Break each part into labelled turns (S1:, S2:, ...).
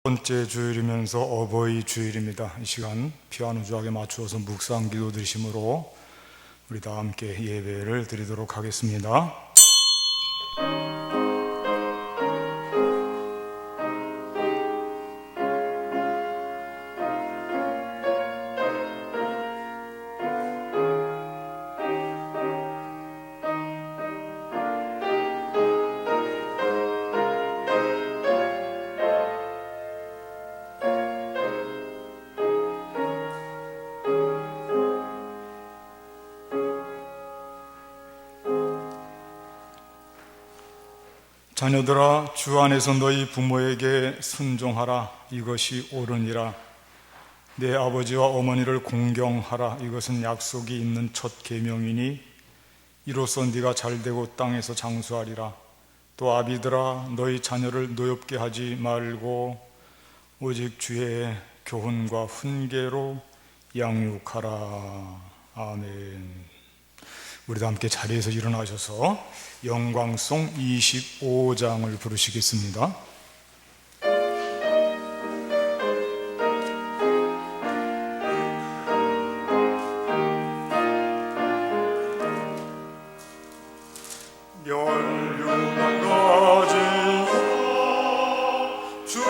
S1: 번째 주일이면서 어버이 주일입니다. 이 시간 피아노 주악에 맞추어서 묵상 기도 드리심으로 우리 다 함께 예배를 드리도록 하겠습니다. 자녀들아, 주 안에서 너희 부모에게 순종하라. 이것이 옳으니라. 내 아버지와 어머니를 공경하라. 이것은 약속이 있는 첫 계명이니 이로써 네가 잘되고 땅에서 장수하리라. 또 아비들아, 너희 자녀를 노엽게 하지 말고 오직 주의 교훈과 훈계로 양육하라. 아멘. 우리도 함께 자리에서 일어나셔서 영광송 25장을 부르시겠습니다. 멸류관 가진 주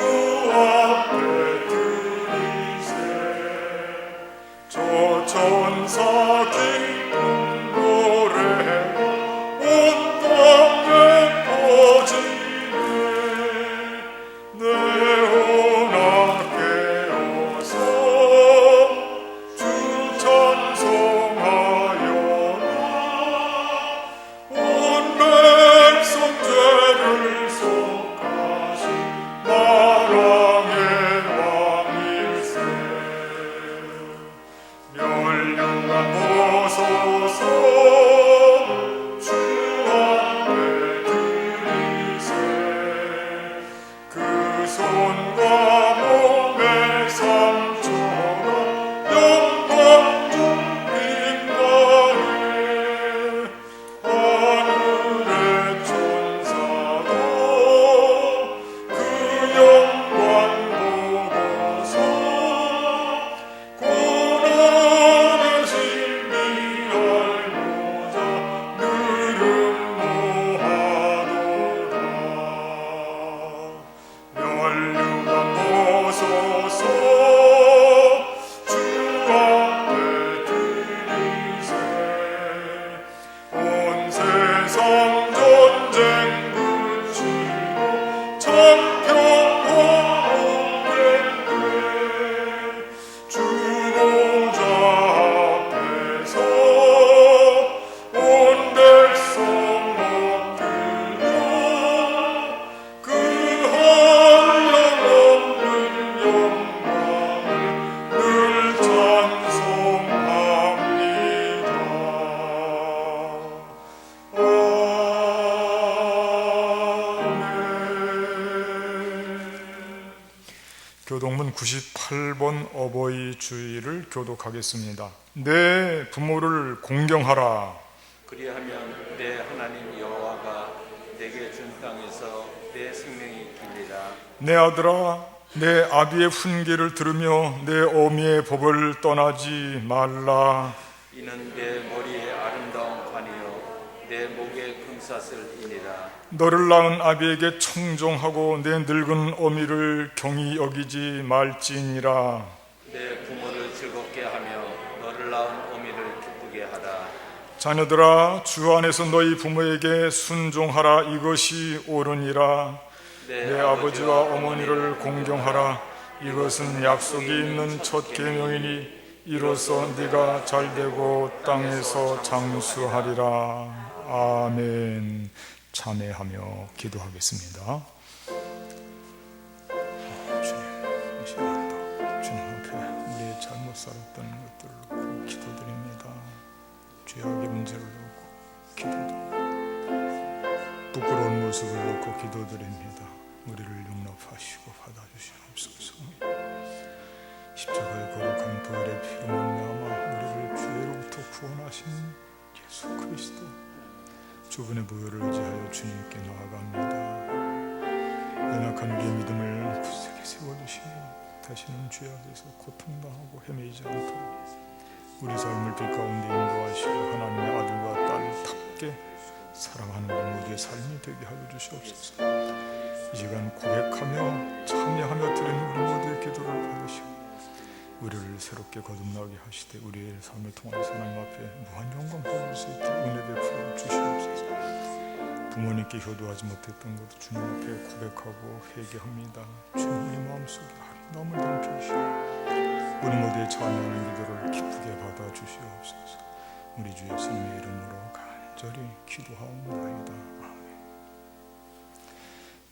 S1: 앞에 드리세 저 천사 기쁨 노래가 온 땅에 퍼지네 내 혼아 깨어서 주 찬송하여라 온 백성 죄를 속하신 마랑의 왕일세 멸류관 보소서 주 앞에 드리세 그 손과 몸의 상처가 영광 중빈가에 하늘의 천사도 그 영광 보고서 고난의 신비할 모자 느름 모하도다 멸류관 보소서 주 앞에 드리세 온 세상 전쟁 그치고 참 평화 오겠네 주 보좌 앞에서 온 백성 엎드려 그 한량없는 영광을 늘 찬송합니다. 아멘. 교동문 98번 어버이 주일을 교독하겠습니다. 내 부모를 공경하라.
S2: 그리하면 내 하나님 여호와가 내게 준 땅에서 내 생명이 길리라.
S1: 내 아들아, 내 아비의 훈계를 들으며 내 어미의 법을 떠나지 말라.
S2: 이는 내 머리에 아름다운 관이요 내 목에 금사슬이니라.
S1: 너를 낳은 아비에게 청종하고 내 늙은 어미를 경히 여기지 말지니라.
S2: 내 부모를 즐겁게 하며 너를 낳은 어미를 기쁘게 하라.
S1: 자녀들아, 주 안에서 너희 부모에게 순종하라. 이것이 옳으니라. 내 아버지와 어머니를 공경하라. 이것은 약속이 있는 첫 계명이니 이로써 네가 잘되고 땅에서 장수하리라. 아멘. 참회하며 기도하겠습니다. 주님, 이 시간도 주님 앞에 우리의 잘못 살았던 것들을 놓고 기도드립니다. 죄악의 문제를 놓고 기도드립니다. 부끄러운 모습을 놓고 기도드립니다. 우리를 용납하시고 받아주시옵소서. 십자가의 거룩한 부활의 피로 말미암아 우리를 죄로부터 구원하신 예수 그리스도 주분의 보혈을 의지하여 주님께 나아갑니다. 연약한 우리의 믿음을 굳세게 세워주시며 다시는 죄 앞에서 고통당하고 헤매지 않도록 우리 삶을 빛 가운데 인도하시고 하나님의 아들과 딸답게 사랑하는 우리 모두의 삶이 되게 하여 주시옵소서. 이 시간 고백하며 참여하며 드리는 우리 모두의 기도를 받으시고 우리를 새롭게 거듭나게 하시되 우리의 삶을 통하여서 하나님 앞에 무한 영광 돌릴 수 있도록 은혜 베풀어 주시옵소서. 부모님께 효도하지 못했던 것도 주님 앞에 고백하고 회개합니다. 주님 우리 마음속에 아름다움을 담겨주시고 우리 모두의 참여하는 기도를 기쁘게 받아주시옵소서. 우리 주 예수님의 이름으로 간절히 기도하옵나이다. 아멘.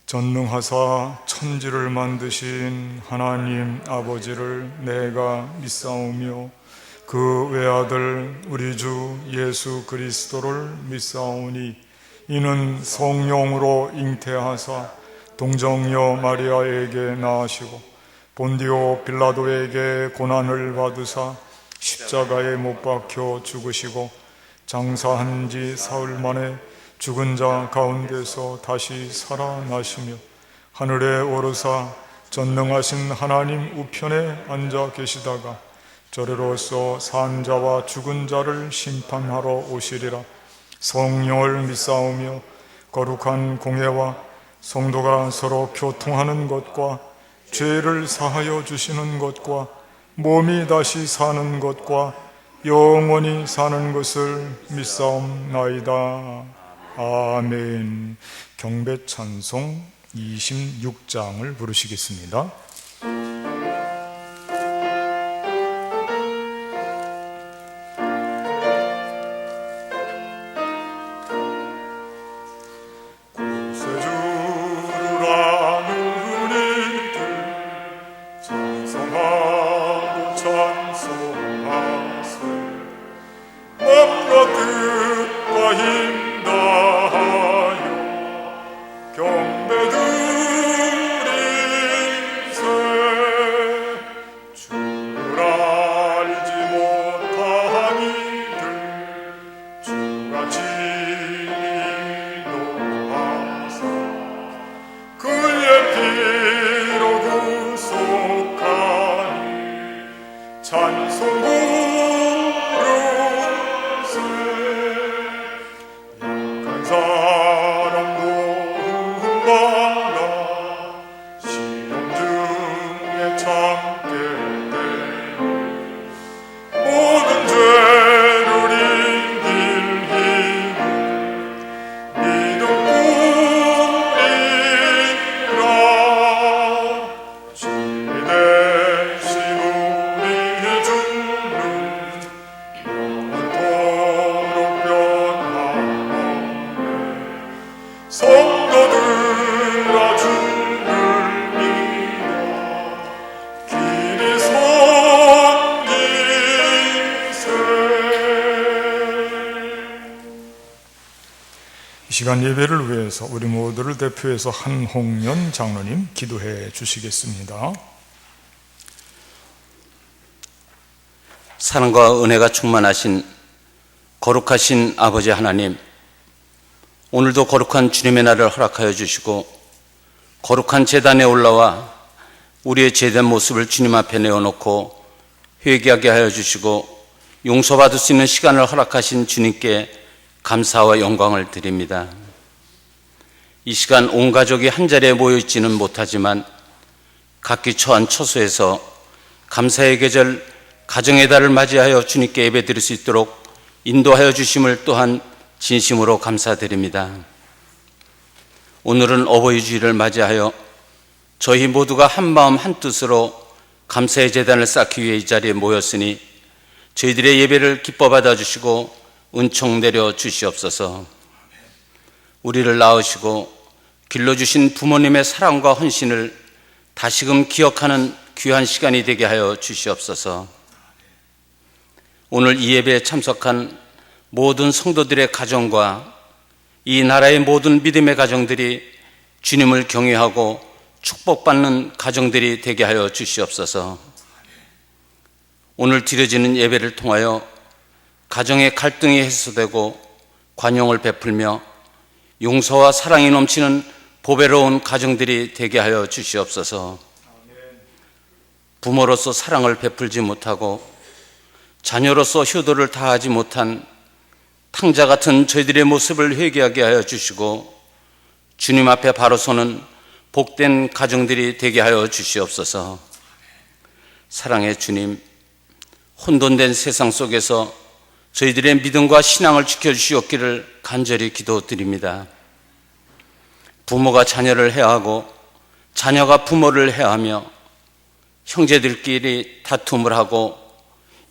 S1: 전능하사 천지를 만드신 하나님 아버지를 내가 믿사오며 그 외아들 우리 주 예수 그리스도를 믿사오니 이는 성령으로 잉태하사 동정녀 마리아에게 낳으시고 본디오 빌라도에게 고난을 받으사 십자가에 못 박혀 죽으시고 장사한 지 사흘 만에 죽은 자 가운데서 다시 살아나시며 하늘에 오르사 전능하신 하나님 우편에 앉아 계시다가 저리로서 산 자와 죽은 자를 심판하러 오시리라. 성령을 믿사오며 거룩한 공예와 성도가 서로 교통하는 것과 죄를 사하여 주시는 것과 몸이 다시 사는 것과 영원히 사는 것을 믿사옵나이다. 아멘. 경배 찬송 26장을 부르시겠습니다. 이 시간 예배를 위해서 우리 모두를 대표해서 한홍연 장로님 기도해 주시겠습니다.
S3: 사랑과 은혜가 충만하신 거룩하신 아버지 하나님, 오늘도 거룩한 주님의 날을 허락하여 주시고 거룩한 제단에 올라와 우리의 제된 모습을 주님 앞에 내어놓고 회개하게 하여 주시고 용서받을 수 있는 시간을 허락하신 주님께 감사와 영광을 드립니다. 이 시간 온 가족이 한자리에 모여있지는 못하지만 각기 처한 처소에서 감사의 계절 가정의 달을 맞이하여 주님께 예배드릴 수 있도록 인도하여 주심을 또한 진심으로 감사드립니다. 오늘은 어버이 주일을 맞이하여 저희 모두가 한마음 한뜻으로 감사의 제단을 쌓기 위해 이 자리에 모였으니 저희들의 예배를 기뻐 받아주시고 은총 내려 주시옵소서. 우리를 낳으시고 길러주신 부모님의 사랑과 헌신을 다시금 기억하는 귀한 시간이 되게 하여 주시옵소서. 오늘 이 예배에 참석한 모든 성도들의 가정과 이 나라의 모든 믿음의 가정들이 주님을 경외하고 축복받는 가정들이 되게 하여 주시옵소서. 오늘 드려지는 예배를 통하여 가정의 갈등이 해소되고 관용을 베풀며 용서와 사랑이 넘치는 보배로운 가정들이 되게 하여 주시옵소서. 부모로서 사랑을 베풀지 못하고 자녀로서 효도를 다하지 못한 탕자 같은 저희들의 모습을 회개하게 하여 주시고 주님 앞에 바로 서는 복된 가정들이 되게 하여 주시옵소서. 사랑의 주님, 혼돈된 세상 속에서 저희들의 믿음과 신앙을 지켜주시옵기를 간절히 기도드립니다. 부모가 자녀를 해하고 자녀가 부모를 해하며 형제들끼리 다툼을 하고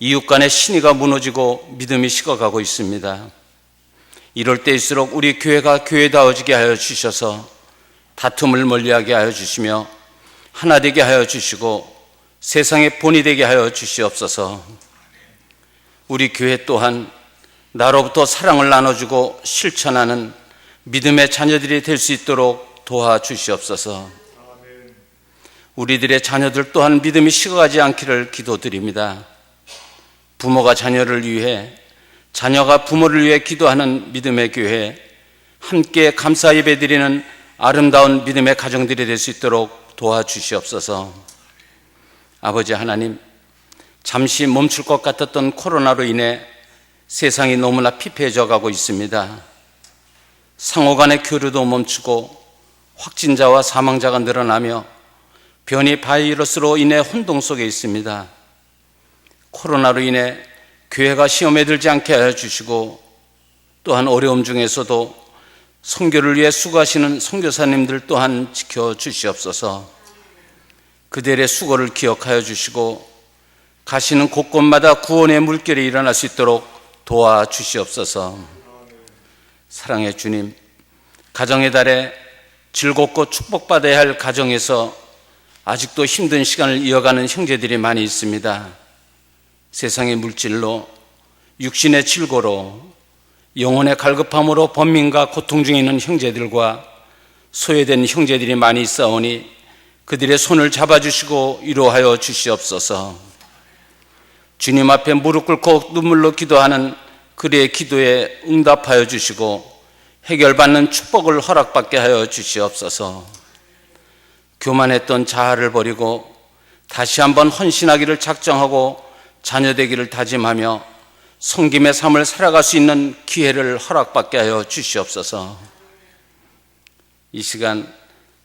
S3: 이웃 간의 신의가 무너지고 믿음이 식어가고 있습니다. 이럴 때일수록 우리 교회가 교회다워지게 하여 주셔서 다툼을 멀리하게 하여 주시며 하나 되게 하여 주시고 세상의 본이 되게 하여 주시옵소서. 우리 교회 또한 나로부터 사랑을 나눠주고 실천하는 믿음의 자녀들이 될 수 있도록 도와주시옵소서. 우리들의 자녀들 또한 믿음이 식어가지 않기를 기도드립니다. 부모가 자녀를 위해, 자녀가 부모를 위해 기도하는 믿음의 교회, 함께 감사 예배드리는 아름다운 믿음의 가정들이 될 수 있도록 도와주시옵소서. 아버지 하나님, 잠시 멈출 것 같았던 코로나로 인해 세상이 너무나 피폐해져 가고 있습니다. 상호 간의 교류도 멈추고 확진자와 사망자가 늘어나며 변이 바이러스로 인해 혼동 속에 있습니다. 코로나로 인해 교회가 시험에 들지 않게 하여 주시고 또한 어려움 중에서도 선교를 위해 수고하시는 선교사님들 또한 지켜주시옵소서. 그들의 수고를 기억하여 주시고 가시는 곳곳마다 구원의 물결이 일어날 수 있도록 도와주시옵소서. 사랑의 주님, 가정의 달에 즐겁고 축복받아야 할 가정에서 아직도 힘든 시간을 이어가는 형제들이 많이 있습니다. 세상의 물질로, 육신의 질고로, 영혼의 갈급함으로 번민과 고통 중에 있는 형제들과 소외된 형제들이 많이 있사오니 그들의 손을 잡아주시고 위로하여 주시옵소서. 주님 앞에 무릎 꿇고 눈물로 기도하는 그들의 기도에 응답하여 주시고 해결받는 축복을 허락받게 하여 주시옵소서. 교만했던 자아를 버리고 다시 한번 헌신하기를 작정하고 자녀되기를 다짐하며 섬김의 삶을 살아갈 수 있는 기회를 허락받게 하여 주시옵소서. 이 시간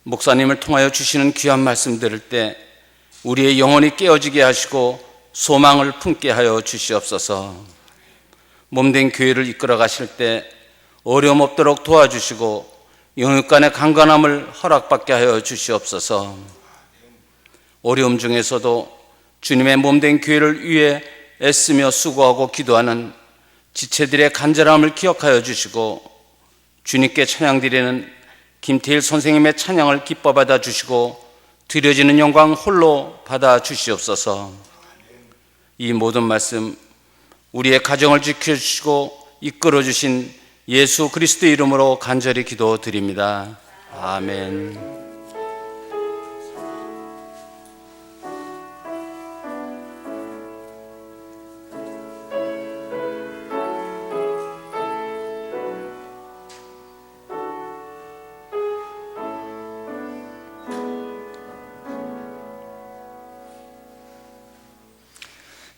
S3: 목사님을 통하여 주시는 귀한 말씀 들을 때 우리의 영혼이 깨어지게 하시고 소망을 품게 하여 주시옵소서. 몸된 교회를 이끌어 가실 때 어려움 없도록 도와주시고 영육 간의 강건함을 허락받게 하여 주시옵소서. 어려움 중에서도 주님의 몸된 교회를 위해 애쓰며 수고하고 기도하는 지체들의 간절함을 기억하여 주시고 주님께 찬양 드리는 김태일 선생님의 찬양을 기뻐 받아 주시고 드려지는 영광 홀로 받아 주시옵소서. 이 모든 말씀 우리의 가정을 지켜주시고 이끌어 주신 예수 그리스도의 이름으로 간절히 기도드립니다. 아멘.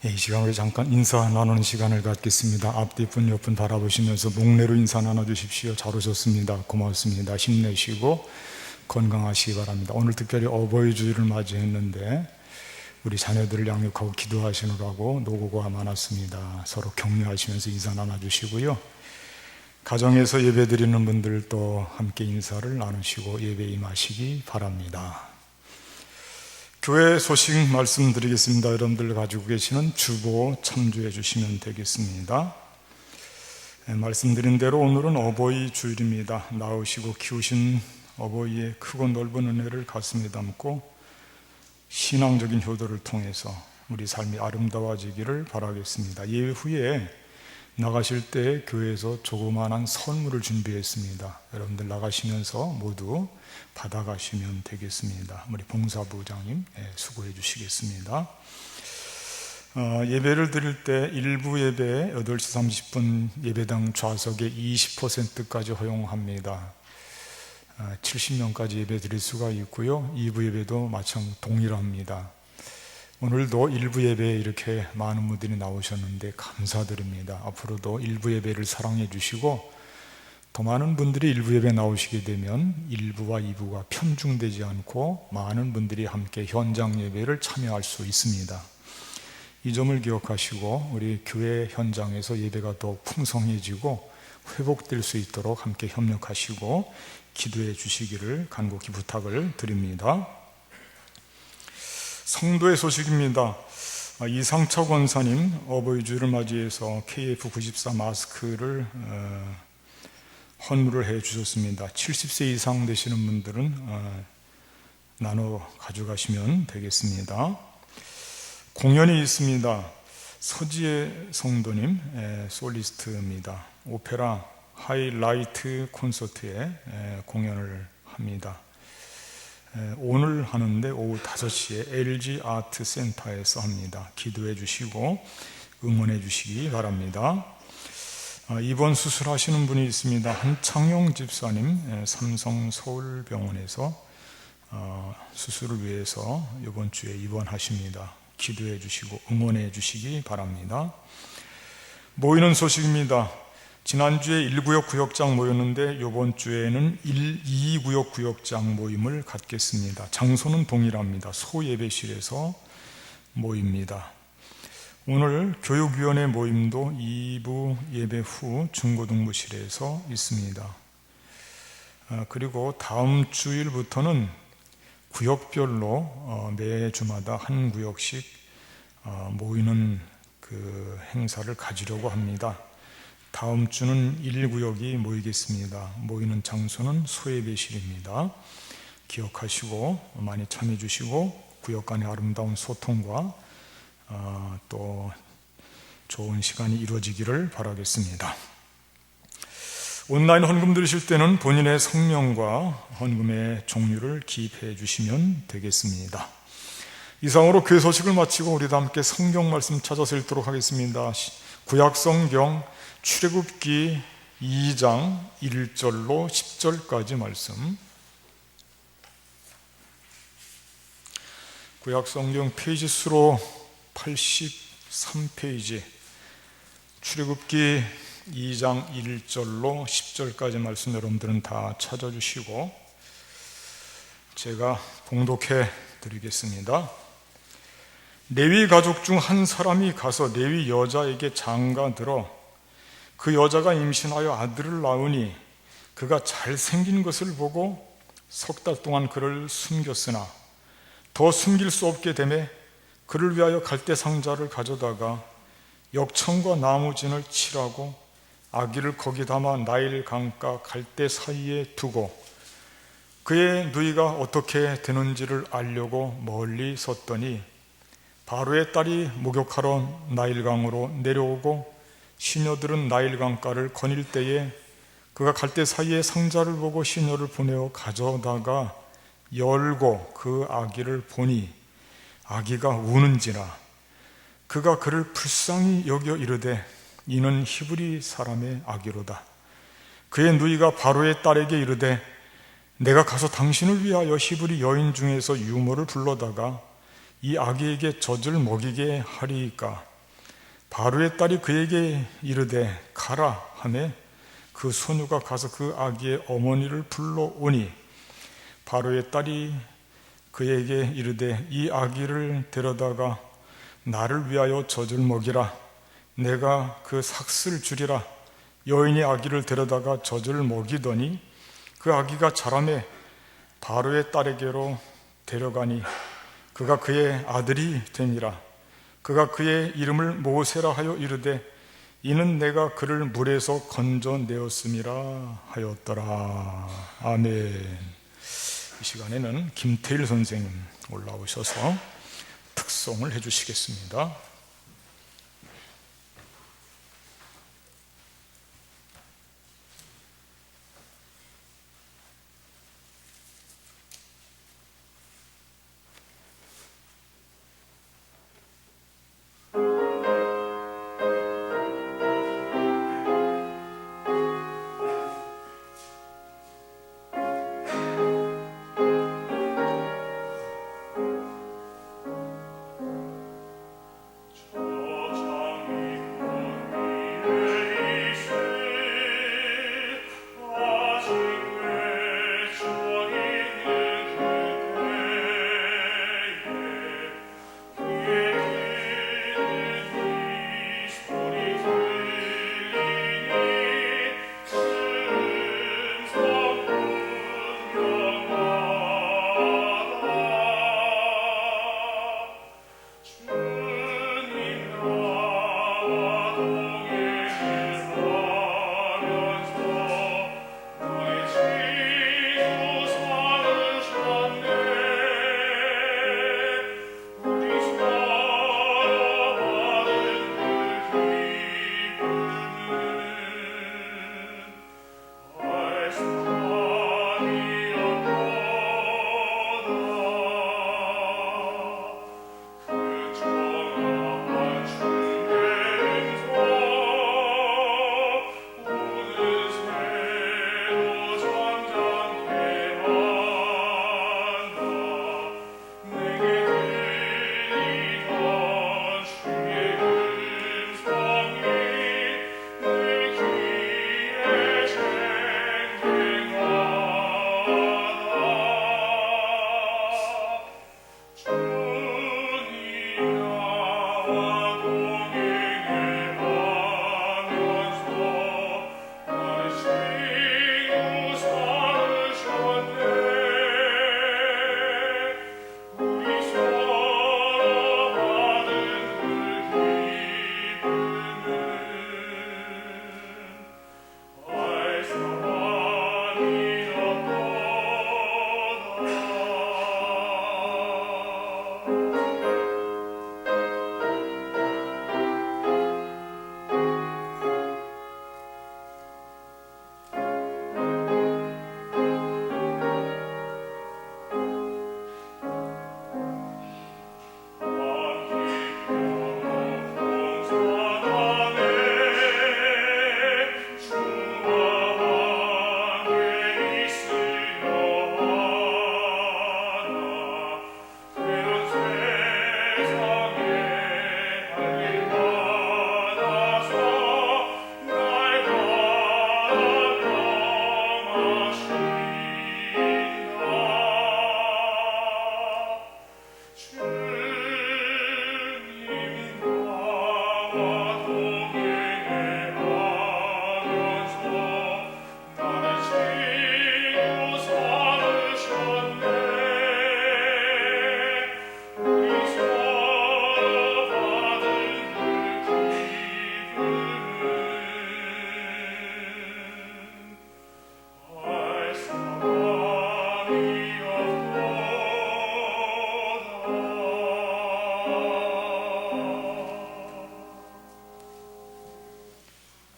S1: 이 시간 우리 잠깐 인사 나누는 시간을 갖겠습니다. 앞뒤 분 옆분 바라보시면서 목례로 인사 나눠주십시오. 잘 오셨습니다. 고맙습니다. 힘내시고 건강하시기 바랍니다. 오늘 특별히 어버이 주일을 맞이했는데 우리 자녀들을 양육하고 기도하시느라고 노고가 많았습니다. 서로 격려하시면서 인사 나눠주시고요. 가정에서 예배 드리는 분들도 함께 인사를 나누시고 예배 임하시기 바랍니다. 교회 소식 말씀드리겠습니다. 여러분들 가지고 계시는 주보 참조해 주시면 되겠습니다. 말씀드린 대로 오늘은 어버이 주일입니다. 낳으시고 키우신 어버이의 크고 넓은 은혜를 가슴에 담고 신앙적인 효도를 통해서 우리 삶이 아름다워지기를 바라겠습니다. 예배 후에 나가실 때 교회에서 조그마한 선물을 준비했습니다. 여러분들 나가시면서 모두 받아가시면 되겠습니다. 우리 봉사부장님 수고해 주시겠습니다. 예배를 드릴 때 1부 예배 8시 30분 예배당 좌석의 20%까지 허용합니다. 70명까지 예배 드릴 수가 있고요. 2부 예배도 마찬가지로 동일합니다. 오늘도 일부 예배에 이렇게 많은 분들이 나오셨는데 감사드립니다. 앞으로도 일부 예배를 사랑해 주시고 더 많은 분들이 일부 예배에 나오시게 되면 일부와 이부가 편중되지 않고 많은 분들이 함께 현장 예배를 참여할 수 있습니다. 이 점을 기억하시고 우리 교회 현장에서 예배가 더 풍성해지고 회복될 수 있도록 함께 협력하시고 기도해 주시기를 간곡히 부탁을 드립니다. 성도의 소식입니다. 이상차 권사님 어버이 주를 맞이해서 KF94 마스크를 헌물을 해 주셨습니다. 70세 이상 되시는 분들은 나눠 가져가시면 되겠습니다. 공연이 있습니다. 서지혜 성도님 솔리스트입니다. 오페라 하이라이트 콘서트에 공연을 합니다. 오늘 하는데 오후 5시에 LG 아트 센터에서 합니다. 기도해 주시고 응원해 주시기 바랍니다. 입원 수술하시는 분이 있습니다. 한창용 집사님 삼성 서울병원에서 수술을 위해서 이번 주에 입원하십니다. 기도해 주시고 응원해 주시기 바랍니다. 모이는 소식입니다. 지난주에 1구역 구역장 모였는데 이번 주에는 2구역 구역장 모임을 갖겠습니다. 장소는 동일합니다. 소예배실에서 모입니다. 오늘 교육위원회 모임도 2부 예배 후 중고등부실에서 있습니다. 그리고 다음 주일부터는 구역별로 매 주마다 한 구역씩 모이는 그 행사를 가지려고 합니다. 다음 주는 1구역이 모이겠습니다. 모이는 장소는 소예배실입니다. 기억하시고 많이 참여해 주시고 구역 간의 아름다운 소통과 또 좋은 시간이 이루어지기를 바라겠습니다. 온라인 헌금 드리실 때는 본인의 성명과 헌금의 종류를 기입해 주시면 되겠습니다. 이상으로 교회 소식을 마치고 우리 다 함께 성경 말씀 찾아서 읽도록 하겠습니다. 구약성경 출애굽기 2장 1절로 10절까지 말씀. 구약성경 페이지 수로 83페이지 출애굽기 2장 1절로 10절까지 말씀 여러분들은 다 찾아주시고 제가 봉독해 드리겠습니다. 레위 가족 중 한 사람이 가서 레위 여자에게 장가들어 그 여자가 임신하여 아들을 낳으니 그가 잘생긴 것을 보고 석 달 동안 그를 숨겼으나 더 숨길 수 없게 되매 그를 위하여 갈대 상자를 가져다가 역청과 나무진을 칠하고 아기를 거기 담아 나일 강가 갈대 사이에 두고 그의 누이가 어떻게 되는지를 알려고 멀리 섰더니 바로의 딸이 목욕하러 나일강으로 내려오고 시녀들은 나일강가를 거닐 때에 그가 갈대 사이에 상자를 보고 시녀를 보내어 가져다가 열고 그 아기를 보니 아기가 우는지라 그가 그를 불쌍히 여겨 이르되 이는 히브리 사람의 아기로다. 그의 누이가 바로의 딸에게 이르되 내가 가서 당신을 위하여 히브리 여인 중에서 유모를 불러다가 이 아기에게 젖을 먹이게 하리이까. 바로의 딸이 그에게 이르되 가라 하매 그 소녀가 가서 그 아기의 어머니를 불러오니 바로의 딸이 그에게 이르되 이 아기를 데려다가 나를 위하여 젖을 먹이라. 내가 그 삭슬 주리라. 여인이 아기를 데려다가 젖을 먹이더니 그 아기가 자라매 바로의 딸에게로 데려가니 그가 그의 아들이 되니라. 그가 그의 이름을 모세라 하여 이르되 이는 내가 그를 물에서 건져내었음이라 하였더라. 아멘. 이 시간에는 김태일 선생님 올라오셔서 특송을 해주시겠습니다.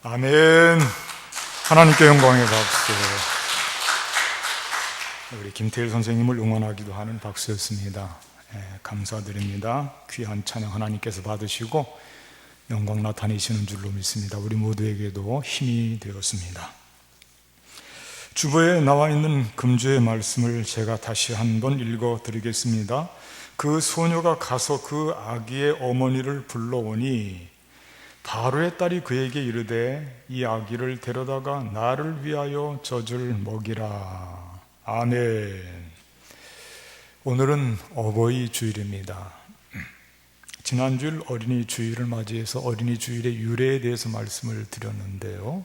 S1: 아멘. 하나님께 영광의 박수. 우리 김태일 선생님을 응원하기도 하는 박수였습니다. 감사드립니다. 귀한 찬양 하나님께서 받으시고 영광 나타내시는 줄로 믿습니다. 우리 모두에게도 힘이 되었습니다. 주보에 나와 있는 금주의 말씀을 제가 다시 한번 읽어드리겠습니다. 그 소녀가 가서 그 아기의 어머니를 불러오니 바로의 딸이 그에게 이르되 이 아기를 데려다가 나를 위하여 젖을 먹이라. 아멘. 오늘은 어버이 주일입니다. 지난주일 어린이 주일을 맞이해서 어린이 주일의 유래에 대해서 말씀을 드렸는데요.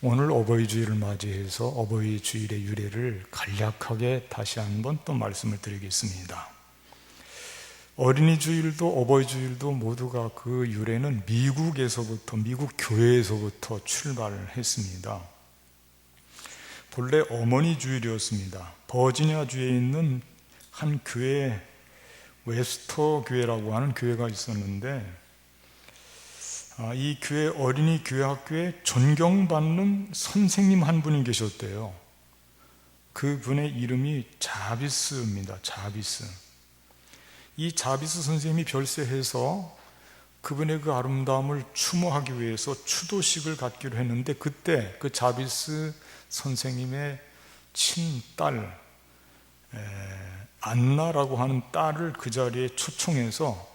S1: 오늘 어버이 주일을 맞이해서 어버이 주일의 유래를 간략하게 다시 한번 또 말씀을 드리겠습니다. 어린이 주일도 어버이 주일도 모두가 그 유래는 미국에서부터, 미국 교회에서부터 출발을 했습니다. 본래 어머니 주일이었습니다. 버지니아주에 있는 한 교회, 웨스터 교회라고 하는 교회가 있었는데 이 교회 어린이 교회 학교에 존경받는 선생님 한 분이 계셨대요. 그분의 이름이 자비스입니다. 자비스. 이 자비스 선생님이 별세해서 그분의 그 아름다움을 추모하기 위해서 추도식을 갖기로 했는데 그때 그 자비스 선생님의 친딸 안나라고 하는 딸을 그 자리에 초청해서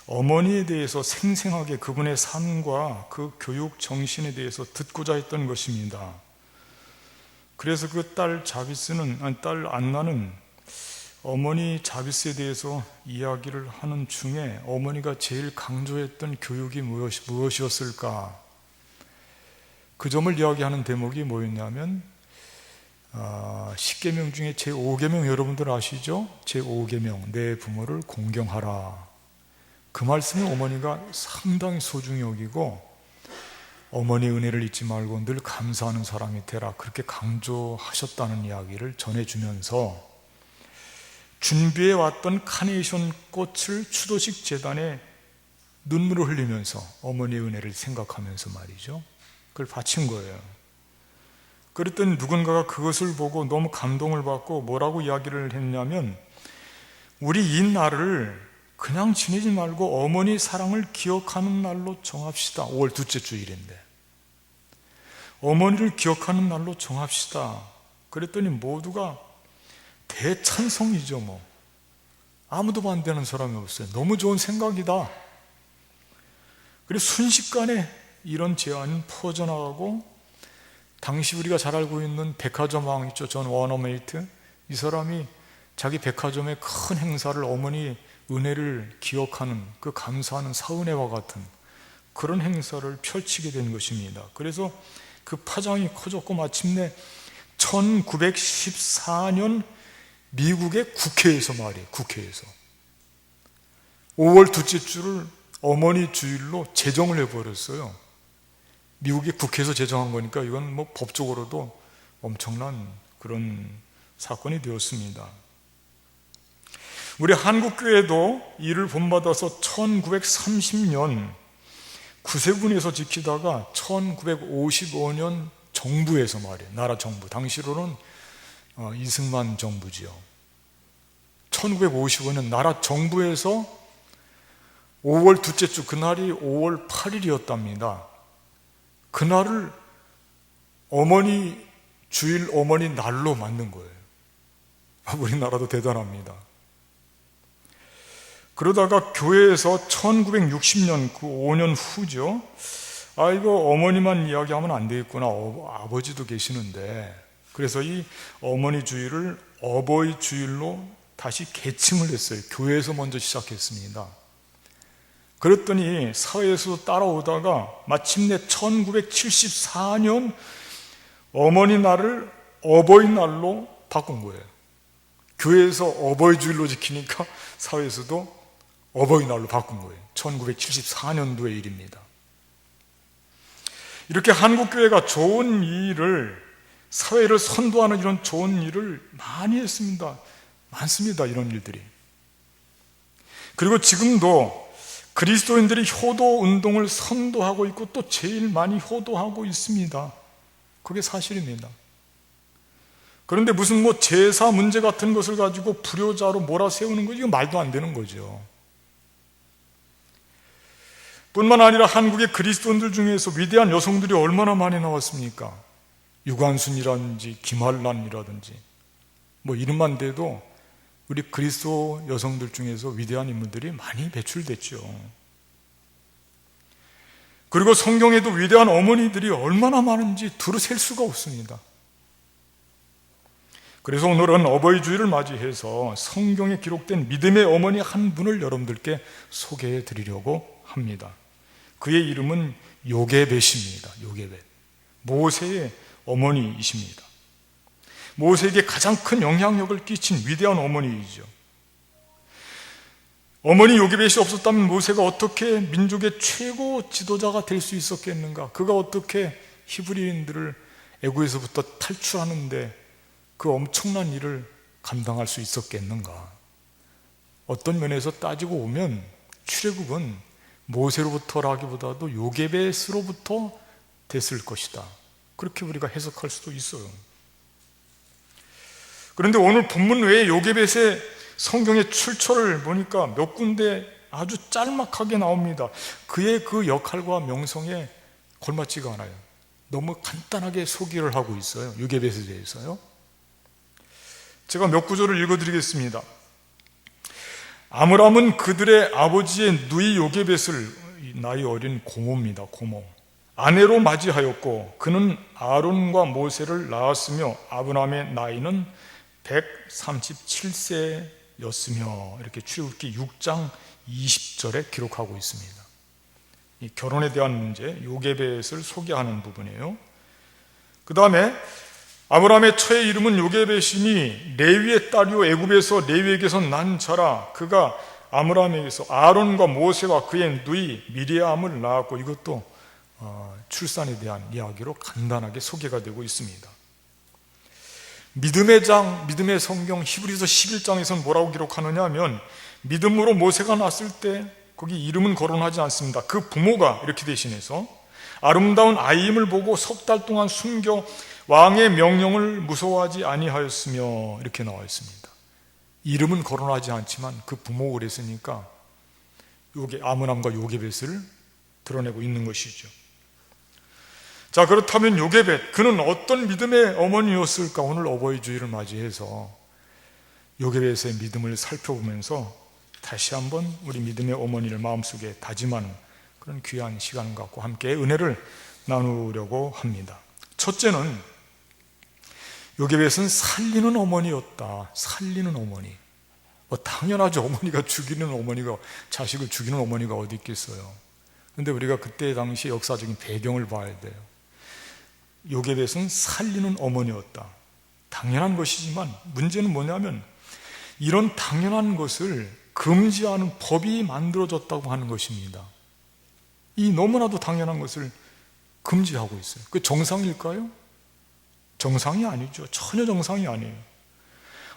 S1: 어머니에 대해서 생생하게 그분의 삶과 그 교육 정신에 대해서 듣고자 했던 것입니다. 그래서 그 딸 안나는 어머니 자비스에 대해서 이야기를 하는 중에 어머니가 제일 강조했던 교육이 무엇이었을까? 그 점을 이야기하는 대목이 뭐였냐면 10계명 중에 제5계명 여러분들 아시죠? 제5계명 내 부모를 공경하라. 그 말씀을 어머니가 상당히 소중히 여기고 어머니의 은혜를 잊지 말고 늘 감사하는 사람이 되라 그렇게 강조하셨다는 이야기를 전해주면서 준비해 왔던 카네이션 꽃을 추도식 제단에 눈물을 흘리면서 어머니의 은혜를 생각하면서 말이죠. 그걸 바친 거예요. 그랬더니 누군가가 그것을 보고 너무 감동을 받고 뭐라고 이야기를 했냐면 우리 이 날을 그냥 지내지 말고 어머니 사랑을 기억하는 날로 정합시다. 5월 둘째 주일인데 어머니를 기억하는 날로 정합시다. 그랬더니 모두가 대찬성이죠. 뭐 아무도 반대하는 사람이 없어요. 너무 좋은 생각이다. 그래서 순식간에 이런 제안은 퍼져나가고 당시 우리가 잘 알고 있는 백화점 왕 있죠. 존 워너메이트. 이 사람이 자기 백화점의 큰 행사를 어머니 은혜를 기억하는 그 감사하는 사은회와 같은 그런 행사를 펼치게 된 것입니다. 그래서 그 파장이 커졌고 마침내 1914년 미국의 국회에서 말이에요. 국회에서 5월 둘째 주를 어머니 주일로 제정을 해버렸어요. 미국의 국회에서 제정한 거니까 이건 뭐 법적으로도 엄청난 그런 사건이 되었습니다. 우리 한국교회도 이를 본받아서 1930년 구세군에서 지키다가 1955년 정부에서 말이에요. 나라 정부. 당시로는 이승만 정부지요. 1955년 나라 정부에서 5월 둘째 주 그날이 5월 8일이었답니다. 그날을 어머니 주일 어머니 날로 만든 거예요. 우리나라도 대단합니다. 그러다가 교회에서 1960년 그 5년 후죠. 이거 어머니만 이야기하면 안 되겠구나. 아버지도 계시는데. 그래서 이 어머니 주일을 어버이 주일로 다시 계층을 했어요. 교회에서 먼저 시작했습니다. 그랬더니 사회에서 따라오다가 마침내 1974년 어머니 날을 어버이날로 바꾼 거예요. 교회에서 어버이 주일로 지키니까 사회에서도 어버이날로 바꾼 거예요. 1974년도의 일입니다. 이렇게 한국교회가 좋은 일을, 사회를 선도하는 이런 좋은 일을 많이 했습니다. 많습니다, 이런 일들이. 그리고 지금도 그리스도인들이 효도 운동을 선도하고 있고 또 제일 많이 효도하고 있습니다. 그게 사실입니다. 그런데 무슨 제사 문제 같은 것을 가지고 불효자로 몰아세우는 거, 이거 말도 안 되는 거죠. 뿐만 아니라 한국의 그리스도인들 중에서 위대한 여성들이 얼마나 많이 나왔습니까? 유관순이라든지 김한란이라든지 이름만 대도 우리 그리스도 여성들 중에서 위대한 인물들이 많이 배출됐죠. 그리고 성경에도 위대한 어머니들이 얼마나 많은지 두루 셀 수가 없습니다. 그래서 오늘은 어버이 주일을 맞이해서 성경에 기록된 믿음의 어머니 한 분을 여러분들께 소개해 드리려고 합니다. 그의 이름은 요게벳입니다. 요게벳. 모세의 어머니이십니다. 모세에게 가장 큰 영향력을 끼친 위대한 어머니이죠. 어머니 요게벳이 없었다면 모세가 어떻게 민족의 최고 지도자가 될 수 있었겠는가? 그가 어떻게 히브리인들을 애굽에서부터 탈출하는데 그 엄청난 일을 감당할 수 있었겠는가? 어떤 면에서 따지고 보면 출애굽은 모세로부터라기보다도 요게벳으로부터 됐을 것이다. 그렇게 우리가 해석할 수도 있어요. 그런데 오늘 본문 외에 요게벳의 성경의 출처를 보니까 몇 군데 아주 짤막하게 나옵니다. 그의 그 역할과 명성에 걸맞지가 않아요. 너무 간단하게 소개를 하고 있어요. 요게벳에 대해서요. 제가 몇 구절을 읽어드리겠습니다. 아므람은 그들의 아버지의 누이 요게벳을, 나이 어린 고모입니다. 고모. 아내로 맞이하였고 그는 아론과 모세를 낳았으며 아브람의 나이는 137세였으며 이렇게 출애굽기 6장 20절에 기록하고 있습니다. 이 결혼에 대한 문제, 요게벳을 소개하는 부분이에요. 그 다음에 아브람의 처의 이름은 요게벳이니 레위의 딸이요 애굽에서 레위에게서 난 자라. 그가 아므람에게서 아론과 모세와 그의 누이 미리암을 낳았고, 이것도 출산에 대한 이야기로 간단하게 소개가 되고 있습니다. 믿음의 장, 믿음의 성경 히브리서 11장에서는 뭐라고 기록하느냐 하면 믿음으로 모세가 났을 때 거기 이름은 거론하지 않습니다. 그 부모가 이렇게 대신해서 아름다운 아이임을 보고 석 달 동안 숨겨 왕의 명령을 무서워하지 아니하였으며 이렇게 나와 있습니다. 이름은 거론하지 않지만 그 부모가 그랬으니까 아므람과 요게벳을 드러내고 있는 것이죠. 자, 그렇다면 요게벳, 그는 어떤 믿음의 어머니였을까? 오늘 어버이 주일을 맞이해서 요게벳의 믿음을 살펴보면서 다시 한번 우리 믿음의 어머니를 마음속에 다짐하는 그런 귀한 시간을 갖고 함께 은혜를 나누려고 합니다. 첫째는 요게벳은 살리는 어머니였다. 살리는 어머니. 당연하죠. 어머니가 죽이는 어머니가, 자식을 죽이는 어머니가 어디 있겠어요. 그런데 우리가 그때 당시 역사적인 배경을 봐야 돼요. 요게벳은 살리는 어머니였다. 당연한 것이지만 문제는 뭐냐면 이런 당연한 것을 금지하는 법이 만들어졌다고 하는 것입니다. 이 너무나도 당연한 것을 금지하고 있어요. 그 정상일까요? 정상이 아니죠. 전혀 정상이 아니에요.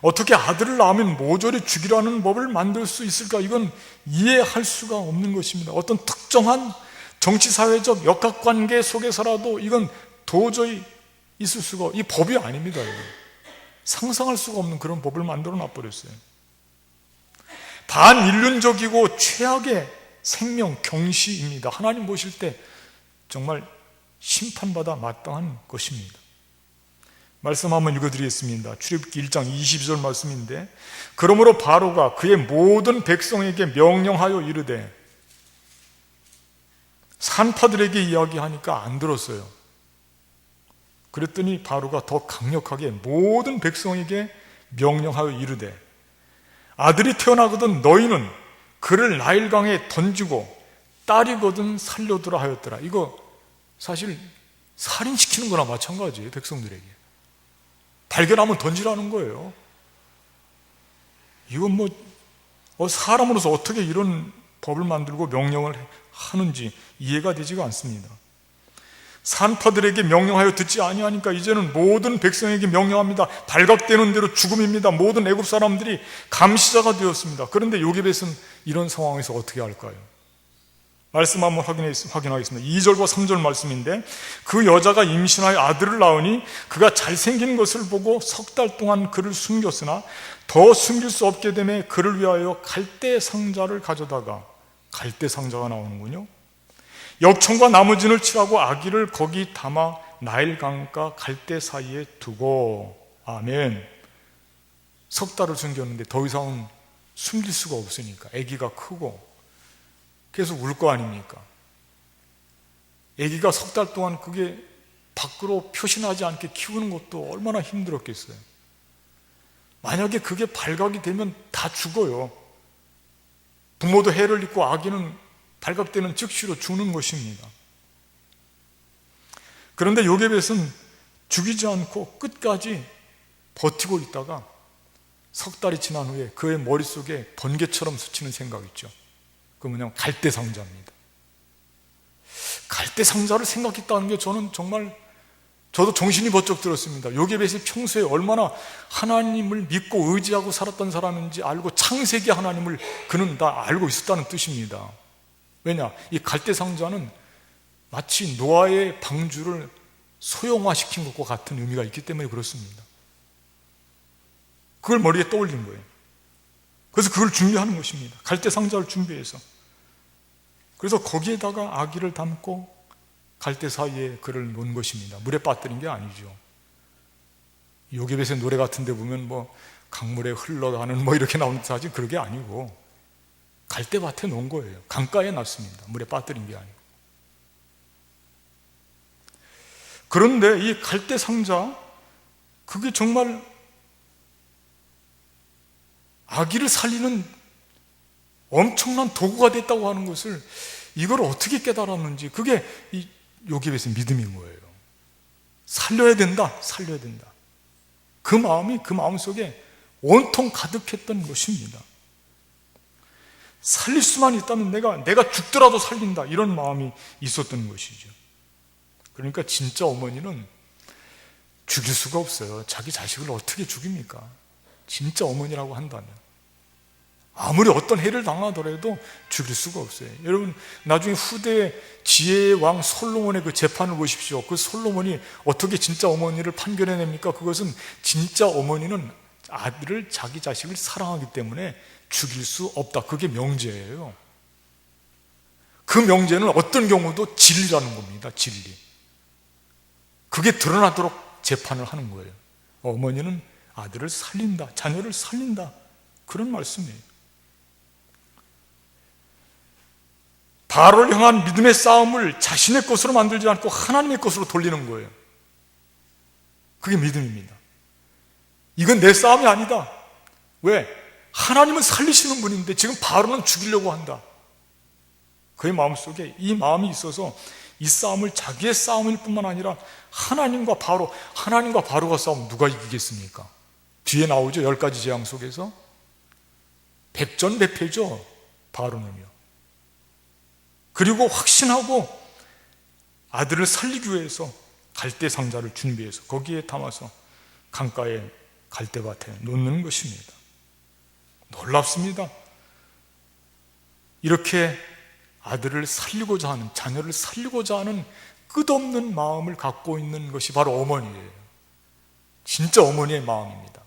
S1: 어떻게 아들을 낳으면 모조리 죽이라는 법을 만들 수 있을까? 이건 이해할 수가 없는 것입니다. 어떤 특정한 정치사회적 역학관계 속에서라도 이건 도저히 있을 수가, 이 법이 아닙니다. 이건. 상상할 수가 없는 그런 법을 만들어 놔버렸어요. 반인륜적이고 최악의 생명 경시입니다. 하나님 보실 때 정말 심판받아 마땅한 것입니다. 말씀 한번 읽어드리겠습니다. 출애굽기 1장 22절 말씀인데, 그러므로 바로가 그의 모든 백성에게 명령하여 이르되, 산파들에게 이야기하니까 안 들었어요. 그랬더니 바로가 더 강력하게 모든 백성에게 명령하여 이르되, 아들이 태어나거든 너희는 그를 나일강에 던지고 딸이거든 살려두라 하였더라. 이거 사실 살인시키는 거나 마찬가지예요. 백성들에게 발견하면 던지라는 거예요. 이건 사람으로서 어떻게 이런 법을 만들고 명령을 하는지 이해가 되지가 않습니다. 산파들에게 명령하여 듣지 아니하니까 이제는 모든 백성에게 명령합니다. 발각되는 대로 죽음입니다. 모든 애굽 사람들이 감시자가 되었습니다. 그런데 요게벳은 이런 상황에서 어떻게 할까요? 말씀 한번 확인하겠습니다. 2절과 3절 말씀인데, 그 여자가 임신하여 아들을 낳으니 그가 잘생긴 것을 보고 석 달 동안 그를 숨겼으나 더 숨길 수 없게 되매 그를 위하여 갈대 상자를 가져다가, 갈대 상자가 나오는군요. 역청과 나무진을 칠하고 아기를 거기 담아 나일 강가 갈대 사이에 두고. 아멘. 석 달을 숨겼는데 더 이상은 숨길 수가 없으니까, 아기가 크고 계속 울 거 아닙니까? 아기가 석 달 동안 그게 밖으로 표시나지 않게 키우는 것도 얼마나 힘들었겠어요. 만약에 그게 발각이 되면 다 죽어요. 부모도 해를 입고 아기는 발각되는 즉시로 죽는 것입니다. 그런데 요게벳은 죽이지 않고 끝까지 버티고 있다가 석 달이 지난 후에 그의 머릿속에 번개처럼 스치는 생각이 있죠. 그 뭐냐면 갈대 상자입니다. 갈대 상자를 생각했다는 게 저도 정신이 번쩍 들었습니다. 요게벳이 평소에 얼마나 하나님을 믿고 의지하고 살았던 사람인지 알고, 창세기 하나님을 그는 다 알고 있었다는 뜻입니다. 왜냐? 이 갈대 상자는 마치 노아의 방주를 소형화시킨 것과 같은 의미가 있기 때문에 그렇습니다. 그걸 머리에 떠올린 거예요. 그래서 그걸 준비하는 것입니다. 갈대 상자를 준비해서. 그래서 거기에다가 아기를 담고 갈대 사이에 그를 놓은 것입니다. 물에 빠뜨린 게 아니죠. 요게벳의 노래 같은 데 보면 강물에 흘러가는 이렇게 나오는 듯 하지, 그게 아니고 갈대밭에 놓은 거예요. 강가에 놨습니다. 물에 빠뜨린 게 아니고. 그런데 이 갈대 상자, 그게 정말 아기를 살리는 엄청난 도구가 됐다고 하는 것을, 이걸 어떻게 깨달았는지, 그게 이 요게벳의 믿음인 거예요. 살려야 된다, 살려야 된다. 그 마음이 그 마음속에 온통 가득했던 것입니다. 살릴 수만 있다면 내가 죽더라도 살린다, 이런 마음이 있었던 것이죠. 그러니까 진짜 어머니는 죽일 수가 없어요. 자기 자식을 어떻게 죽입니까? 진짜 어머니라고 한다면 아무리 어떤 해를 당하더라도 죽일 수가 없어요. 여러분, 나중에 후대 지혜의 왕 솔로몬의 그 재판을 보십시오. 그 솔로몬이 어떻게 진짜 어머니를 판결해냅니까? 그것은 진짜 어머니는 아들을, 자기 자식을 사랑하기 때문에 죽일 수 없다. 그게 명제예요. 그 명제는 어떤 경우도 진리라는 겁니다. 진리. 그게 드러나도록 재판을 하는 거예요. 어머니는 아들을 살린다, 자녀를 살린다, 그런 말씀이에요. 바로를 향한 믿음의 싸움을 자신의 것으로 만들지 않고 하나님의 것으로 돌리는 거예요. 그게 믿음입니다. 이건 내 싸움이 아니다. 왜? 하나님은 살리시는 분인데 지금 바로는 죽이려고 한다. 그의 마음속에 이 마음이 있어서 이 싸움을 자기의 싸움일 뿐만 아니라 하나님과 바로가 싸우면 누가 이기겠습니까? 뒤에 나오죠. 10가지 재앙 속에서 백전백패죠. 바로는요. 그리고 확신하고 아들을 살리기 위해서 갈대 상자를 준비해서 거기에 담아서 강가에 갈대밭에 놓는 것입니다. 놀랍습니다. 이렇게 아들을 살리고자 하는, 자녀를 살리고자 하는 끝없는 마음을 갖고 있는 것이 바로 어머니예요. 진짜 어머니의 마음입니다.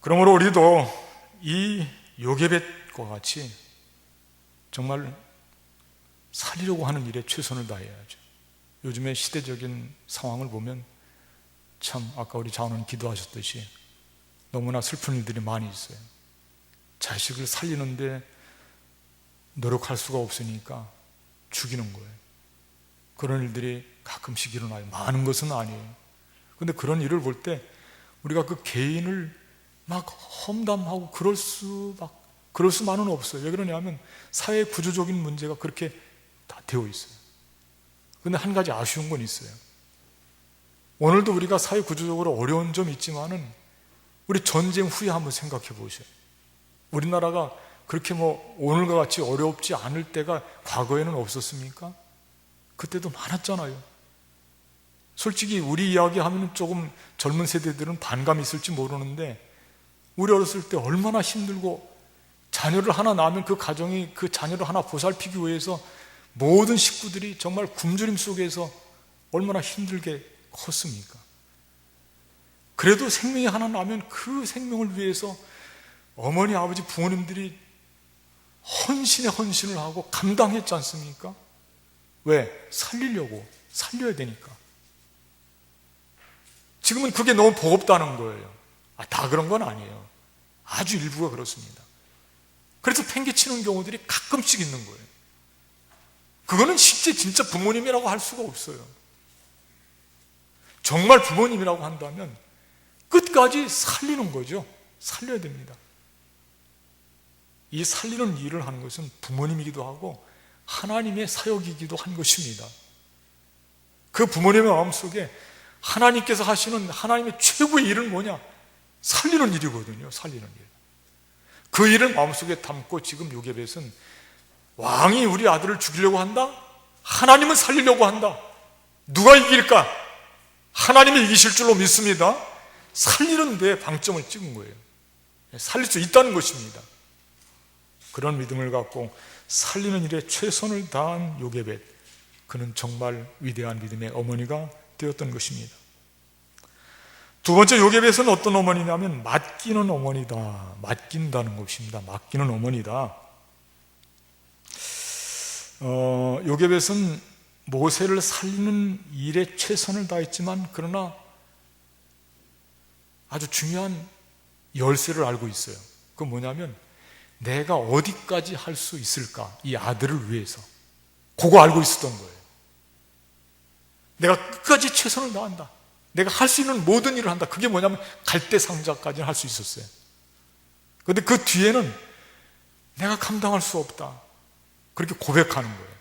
S1: 그러므로 우리도 이 요게벳과 같이 정말 살리려고 하는 일에 최선을 다해야죠. 요즘의 시대적인 상황을 보면 참 아까 우리 자원은 기도하셨듯이 너무나 슬픈 일들이 많이 있어요. 자식을 살리는데 노력할 수가 없으니까 죽이는 거예요. 그런 일들이 가끔씩 일어나요. 많은 것은 아니에요. 그런데 그런 일을 볼 때 우리가 그 개인을 막 험담하고 그럴 수만은 없어요. 왜 그러냐면 사회 구조적인 문제가 그렇게 다 되어 있어요. 그런데 한 가지 아쉬운 건 있어요. 오늘도 우리가 사회 구조적으로 어려운 점이 있지만은 우리 전쟁 후에 한번 생각해 보세요. 우리나라가 그렇게 오늘과 같이 어렵지 않을 때가 과거에는 없었습니까? 그때도 많았잖아요. 솔직히 우리 이야기하면 조금 젊은 세대들은 반감이 있을지 모르는데 우리 어렸을 때 얼마나 힘들고 자녀를 하나 낳으면 그 가정이 그 자녀를 하나 보살피기 위해서 모든 식구들이 정말 굶주림 속에서 얼마나 힘들게 컸습니까? 그래도 생명이 하나 나면 그 생명을 위해서 어머니, 아버지, 부모님들이 헌신에 헌신을 하고 감당했지 않습니까? 왜? 살리려고, 살려야 되니까. 지금은 그게 너무 버겁다는 거예요. 다 그런 건 아니에요. 아주 일부가 그렇습니다. 그래서 팽개치는 경우들이 가끔씩 있는 거예요. 그거는 실제 진짜 부모님이라고 할 수가 없어요. 정말 부모님이라고 한다면 끝까지 살리는 거죠. 살려야 됩니다. 이 살리는 일을 하는 것은 부모님이기도 하고 하나님의 사역이기도 한 것입니다. 그 부모님의 마음속에 하나님께서 하시는 하나님의 최고의 일은 뭐냐? 살리는 일이거든요. 살리는 일. 그 일을 마음속에 담고 지금 요게벳은 왕이 우리 아들을 죽이려고 한다? 하나님은 살리려고 한다. 누가 이길까? 하나님이 이기실 줄로 믿습니다. 살리는 데 방점을 찍은 거예요. 살릴 수 있다는 것입니다. 그런 믿음을 갖고 살리는 일에 최선을 다한 요게벳, 그는 정말 위대한 믿음의 어머니가 되었던 것입니다. 두 번째, 요게벳은 어떤 어머니냐면 맡기는 어머니다. 맡긴다는 것입니다. 맡기는 어머니다. 요게벳은 모세를 살리는 일에 최선을 다했지만 그러나 아주 중요한 열쇠를 알고 있어요. 그건 뭐냐면 내가 어디까지 할 수 있을까? 이 아들을 위해서. 그거 알고 있었던 거예요. 내가 끝까지 최선을 다한다. 내가 할 수 있는 모든 일을 한다. 그게 뭐냐면 갈대 상자까지는 할 수 있었어요. 그런데 그 뒤에는 내가 감당할 수 없다. 그렇게 고백하는 거예요.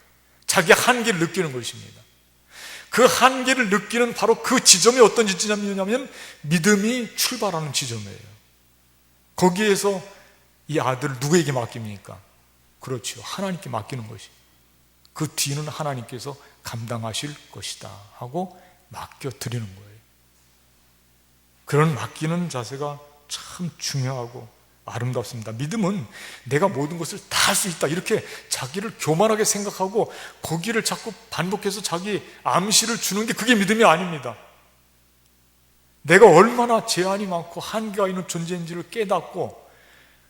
S1: 자기 한계를 느끼는 것입니다. 그 한계를 느끼는 바로 그 지점이 어떤 지점이냐면 믿음이 출발하는 지점이에요. 거기에서 이 아들을 누구에게 맡깁니까? 그렇죠. 하나님께 맡기는 것이. 그 뒤는 하나님께서 감당하실 것이다 하고 맡겨드리는 거예요. 그런 맡기는 자세가 참 중요하고 아름답습니다. 믿음은 내가 모든 것을 다 할 수 있다 이렇게 자기를 교만하게 생각하고 거기를 자꾸 반복해서 자기 암시를 주는 게 그게 믿음이 아닙니다. 내가 얼마나 제한이 많고 한계가 있는 존재인지를 깨닫고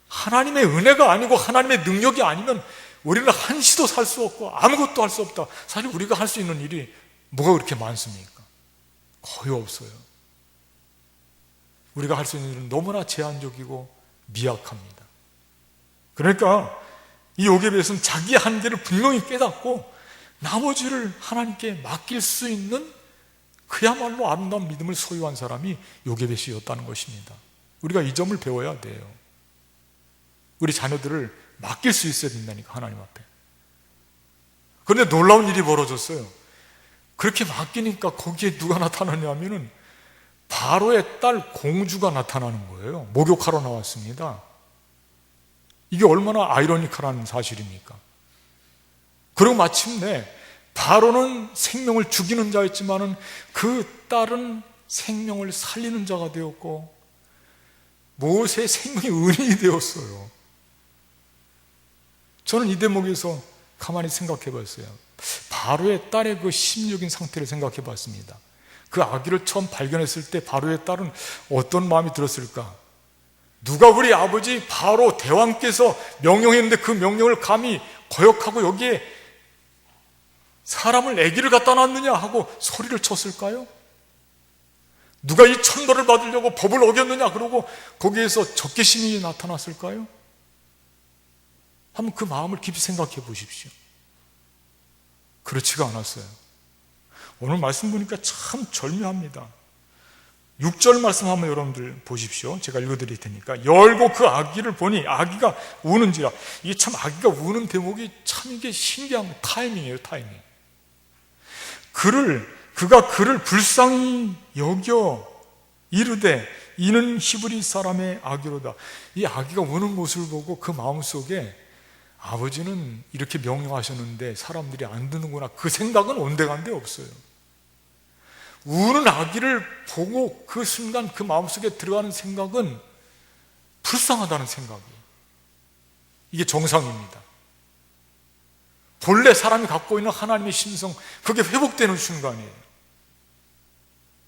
S1: 하나님의 은혜가 아니고 하나님의 능력이 아니면 우리는 한시도 살 수 없고 아무것도 할 수 없다. 사실 우리가 할 수 있는 일이 뭐가 그렇게 많습니까? 거의 없어요. 우리가 할 수 있는 일은 너무나 제한적이고 미약합니다. 그러니까 이 요게벳은 자기의 한계를 분명히 깨닫고 나머지를 하나님께 맡길 수 있는 그야말로 아름다운 믿음을 소유한 사람이 요게벳이었다는 것입니다. 우리가 이 점을 배워야 돼요. 우리 자녀들을 맡길 수 있어야 된다니까, 하나님 앞에. 그런데 놀라운 일이 벌어졌어요. 그렇게 맡기니까 거기에 누가 나타나냐면은 바로의 딸 공주가 나타나는 거예요. 목욕하러 나왔습니다. 이게 얼마나 아이러니컬한 사실입니까? 그리고 마침내 바로는 생명을 죽이는 자였지만은 그 딸은 생명을 살리는 자가 되었고 모세의 생명이 은인이 되었어요. 저는 이 대목에서 가만히 생각해 봤어요. 바로의 딸의 그 심리적인 상태를 생각해 봤습니다. 그 아기를 처음 발견했을 때 바로의 딸은 어떤 마음이 들었을까? 누가 우리 아버지 바로 대왕께서 명령했는데 그 명령을 감히 거역하고 여기에 사람을 아기를 갖다 놨느냐 하고 소리를 쳤을까요? 누가 이 천벌을 받으려고 법을 어겼느냐 그러고 거기에서 적개심이 나타났을까요? 한번 그 마음을 깊이 생각해 보십시오. 그렇지가 않았어요. 오늘 말씀 보니까 참 절묘합니다. 6절 말씀 한번 여러분들 보십시오. 제가 읽어드릴 테니까. 열고 그 아기를 보니 아기가 우는지라. 이게 참 아기가 우는 대목이 참 이게 신기한 타이밍이에요. 타이밍. 그가 그를 불쌍히 여겨 이르되 이는 히브리 사람의 아기로다. 이 아기가 우는 모습을 보고 그 마음속에 아버지는 이렇게 명령하셨는데 사람들이 안 듣는구나. 그 생각은 온데간데 없어요. 우는 아기를 보고 그 순간 그 마음속에 들어가는 생각은 불쌍하다는 생각이에요. 이게 정상입니다. 본래 사람이 갖고 있는 하나님의 심성, 그게 회복되는 순간이에요.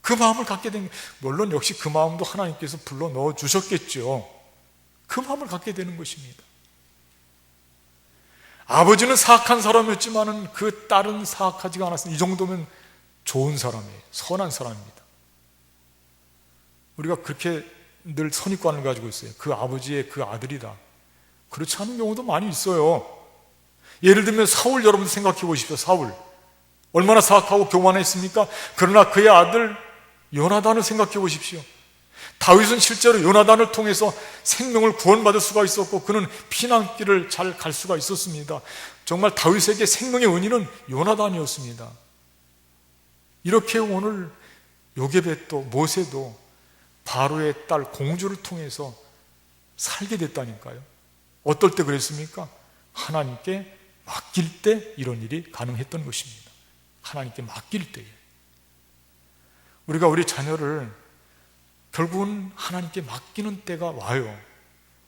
S1: 그 마음을 갖게 된, 물론 역시 그 마음도 하나님께서 불러 넣어 주셨겠죠. 그 마음을 갖게 되는 것입니다. 아버지는 사악한 사람이었지만 그 딸은 사악하지가 않았습니다. 이 정도면 좋은 사람이에요. 선한 사람입니다. 우리가 그렇게 늘 선입관을 가지고 있어요. 그 아버지의 그 아들이다. 그렇지 않은 경우도 많이 있어요. 예를 들면 사울, 여러분 생각해 보십시오. 사울 얼마나 사악하고 교만했습니까? 그러나 그의 아들 요나단을 생각해 보십시오. 다윗은 실제로 요나단을 통해서 생명을 구원받을 수가 있었고 그는 피난길을 잘 갈 수가 있었습니다. 정말 다윗에게 생명의 은인은 요나단이었습니다. 이렇게 오늘 요게벳도 모세도 바로의 딸 공주를 통해서 살게 됐다니까요. 어떨 때 그랬습니까? 하나님께 맡길 때 이런 일이 가능했던 것입니다. 하나님께 맡길 때에 우리가 우리 자녀를 결국은 하나님께 맡기는 때가 와요.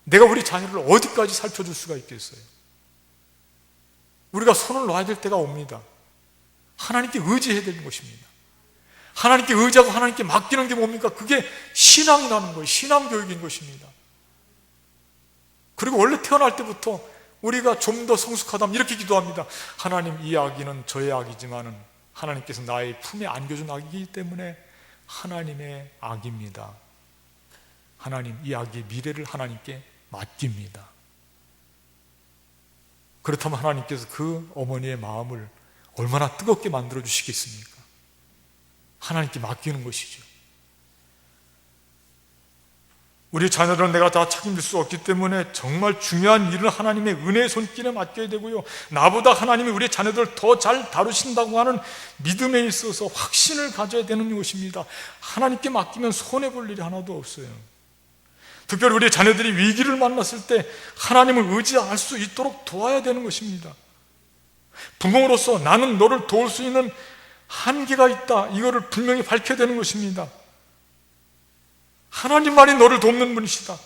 S1: 내가 우리 자녀를 어디까지 살펴줄 수가 있겠어요? 우리가 손을 놔야 될 때가 옵니다. 하나님께 의지해야 되는 것입니다. 하나님께 의지하고 하나님께 맡기는 게 뭡니까? 그게 신앙이라는 거예요. 신앙교육인 것입니다. 그리고 원래 태어날 때부터 우리가 좀 더 성숙하다면 이렇게 기도합니다. 하나님, 이 아기는 저의 아기지만은 하나님께서 나의 품에 안겨준 아기이기 때문에 하나님의 아기입니다. 하나님, 이 아기의 미래를 하나님께 맡깁니다. 그렇다면 하나님께서 그 어머니의 마음을 얼마나 뜨겁게 만들어 주시겠습니까? 하나님께 맡기는 것이죠. 우리 자녀들은 내가 다 책임질 수 없기 때문에 정말 중요한 일은 하나님의 은혜의 손길에 맡겨야 되고요, 나보다 하나님이 우리 자녀들을 더 잘 다루신다고 하는 믿음에 있어서 확신을 가져야 되는 것입니다. 하나님께 맡기면 손해볼 일이 하나도 없어요. 특별히 우리 자녀들이 위기를 만났을 때 하나님을 의지할 수 있도록 도와야 되는 것입니다. 부모로서 나는 너를 도울 수 있는 한계가 있다, 이거를 분명히 밝혀야 되는 것입니다. 하나님만이 너를 돕는 분이시다,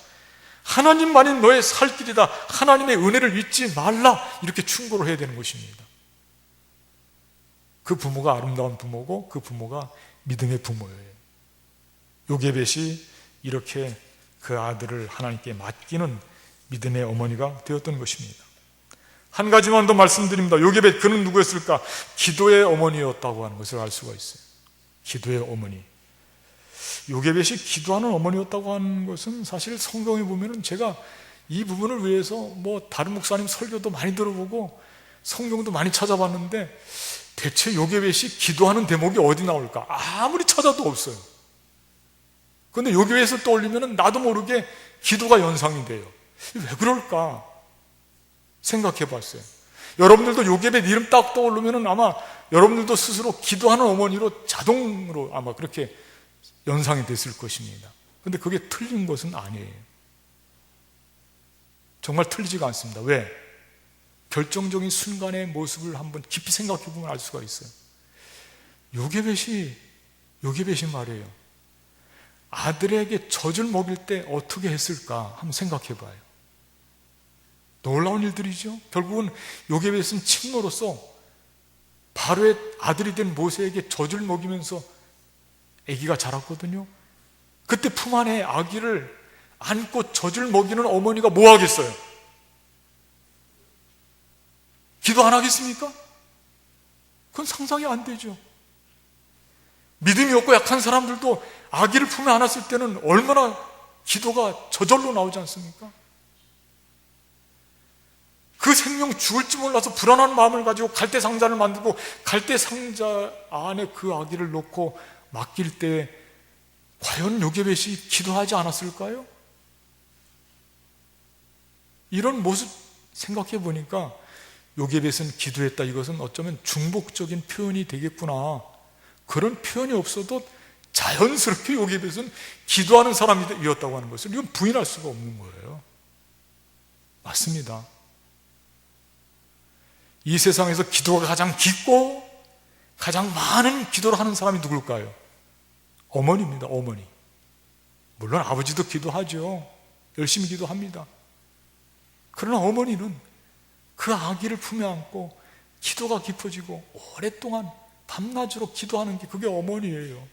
S1: 하나님만이 너의 살 길이다, 하나님의 은혜를 잊지 말라, 이렇게 충고를 해야 되는 것입니다. 그 부모가 아름다운 부모고 그 부모가 믿음의 부모예요. 요게벳이 이렇게 그 아들을 하나님께 맡기는 믿음의 어머니가 되었던 것입니다. 한 가지만 더 말씀드립니다. 요게벳, 그는 누구였을까? 기도의 어머니였다고 하는 것을 알 수가 있어요. 기도의 어머니. 요게벳이 기도하는 어머니였다고 하는 것은 사실 성경에 보면은, 제가 이 부분을 위해서 다른 목사님 설교도 많이 들어보고 성경도 많이 찾아봤는데 대체 요게벳이 기도하는 대목이 어디 나올까? 아무리 찾아도 없어요. 그런데 요게벳을 떠올리면은 나도 모르게 기도가 연상이 돼요. 왜 그럴까 생각해 봤어요. 여러분들도 요게벳 이름 딱 떠오르면은 아마 여러분들도 스스로 기도하는 어머니로 자동으로 아마 그렇게 연상이 됐을 것입니다. 그런데 그게 틀린 것은 아니에요. 정말 틀리지가 않습니다. 왜? 결정적인 순간의 모습을 한번 깊이 생각해 보면 알 수가 있어요. 요게벳이 말이에요, 아들에게 젖을 먹일 때 어떻게 했을까 한번 생각해 봐요. 놀라운 일들이죠. 결국은 요게벳은 친모로서 바로의 아들이 된 모세에게 젖을 먹이면서 아기가 자랐거든요. 그때 품 안에 아기를 안고 젖을 먹이는 어머니가 뭐 하겠어요? 기도 안 하겠습니까? 그건 상상이 안 되죠. 믿음이 없고 약한 사람들도 아기를 품에 안았을 때는 얼마나 기도가 저절로 나오지 않습니까? 그 생명 죽을지 몰라서 불안한 마음을 가지고 갈대 상자를 만들고 갈대 상자 안에 그 아기를 놓고 맡길 때 과연 요게벳이 기도하지 않았을까요? 이런 모습 생각해 보니까 요게벳은 기도했다, 이것은 어쩌면 중복적인 표현이 되겠구나, 그런 표현이 없어도 자연스럽게 요게벳은 기도하는 사람이었다고 하는 것을 이건 부인할 수가 없는 거예요. 맞습니다. 이 세상에서 기도가 가장 깊고 가장 많은 기도를 하는 사람이 누굴까요? 어머니입니다. 어머니. 물론 아버지도 기도하죠. 열심히 기도합니다. 그러나 어머니는 그 아기를 품에 안고 기도가 깊어지고 오랫동안 밤낮으로 기도하는 게 그게 어머니예요.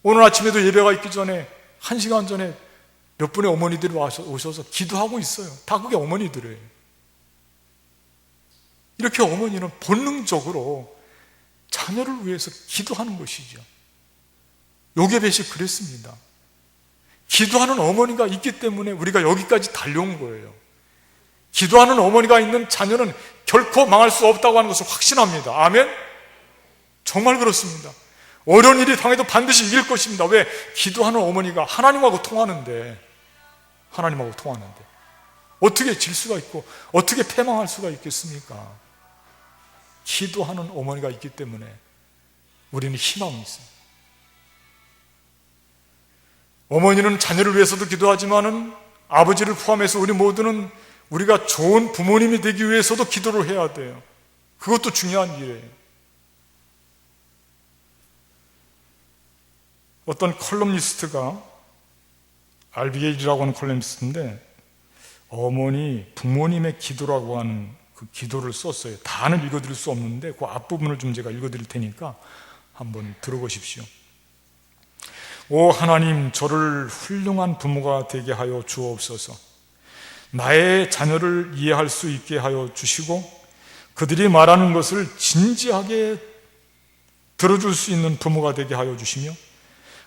S1: 오늘 아침에도 예배가 있기 전에 1시간 전에 몇 분의 어머니들이 오셔서 기도하고 있어요. 다 그게 어머니들이에요. 이렇게 어머니는 본능적으로 자녀를 위해서 기도하는 것이죠. 요게벳이 그랬습니다. 기도하는 어머니가 있기 때문에 우리가 여기까지 달려온 거예요. 기도하는 어머니가 있는 자녀는 결코 망할 수 없다고 하는 것을 확신합니다. 아멘? 정말 그렇습니다. 어려운 일이 당해도 반드시 이길 것입니다. 왜? 기도하는 어머니가 하나님하고 통하는데 어떻게 질 수가 있고 어떻게 패망할 수가 있겠습니까? 기도하는 어머니가 있기 때문에 우리는 희망이 있습니다. 어머니는 자녀를 위해서도 기도하지만은 아버지를 포함해서 우리 모두는 우리가 좋은 부모님이 되기 위해서도 기도를 해야 돼요. 그것도 중요한 일이에요. 어떤 컬럼니스트가 알비게일이라고 하는 컬럼니스트인데 어머니, 부모님의 기도라고 하는 그 기도를 썼어요. 다는 읽어드릴 수 없는데 그 앞부분을 좀 제가 읽어드릴 테니까 한번 들어보십시오. 오 하나님, 저를 훌륭한 부모가 되게 하여 주옵소서. 나의 자녀를 이해할 수 있게 하여 주시고 그들이 말하는 것을 진지하게 들어줄 수 있는 부모가 되게 하여 주시며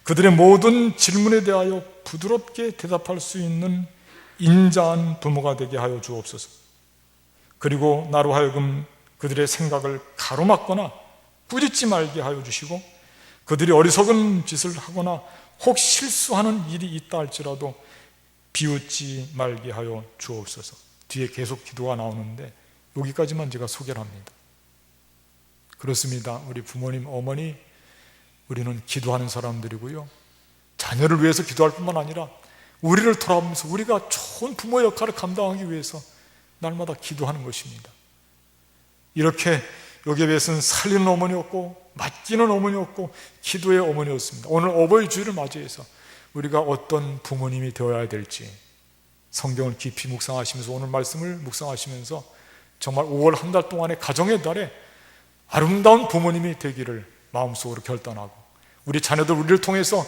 S1: 그들의 모든 질문에 대하여 부드럽게 대답할 수 있는 인자한 부모가 되게 하여 주옵소서. 그리고 나로 하여금 그들의 생각을 가로막거나 꾸짖지 말게 하여 주시고 그들이 어리석은 짓을 하거나 혹 실수하는 일이 있다 할지라도 비웃지 말게 하여 주옵소서. 뒤에 계속 기도가 나오는데 여기까지만 제가 소개를 합니다. 그렇습니다. 우리 부모님, 어머니, 우리는 기도하는 사람들이고요. 자녀를 위해서 기도할 뿐만 아니라 우리를 돌아보면서 우리가 좋은 부모 역할을 감당하기 위해서 날마다 기도하는 것입니다. 이렇게 요게벳은 살리는 어머니였고 맡기는 어머니였고 기도의 어머니였습니다. 오늘 어버이 주일을 맞이해서 우리가 어떤 부모님이 되어야 될지 성경을 깊이 묵상하시면서 오늘 말씀을 묵상하시면서 정말 5월 한 달 동안의 가정의 달에 아름다운 부모님이 되기를 마음속으로 결단하고 우리 자녀들 우리를 통해서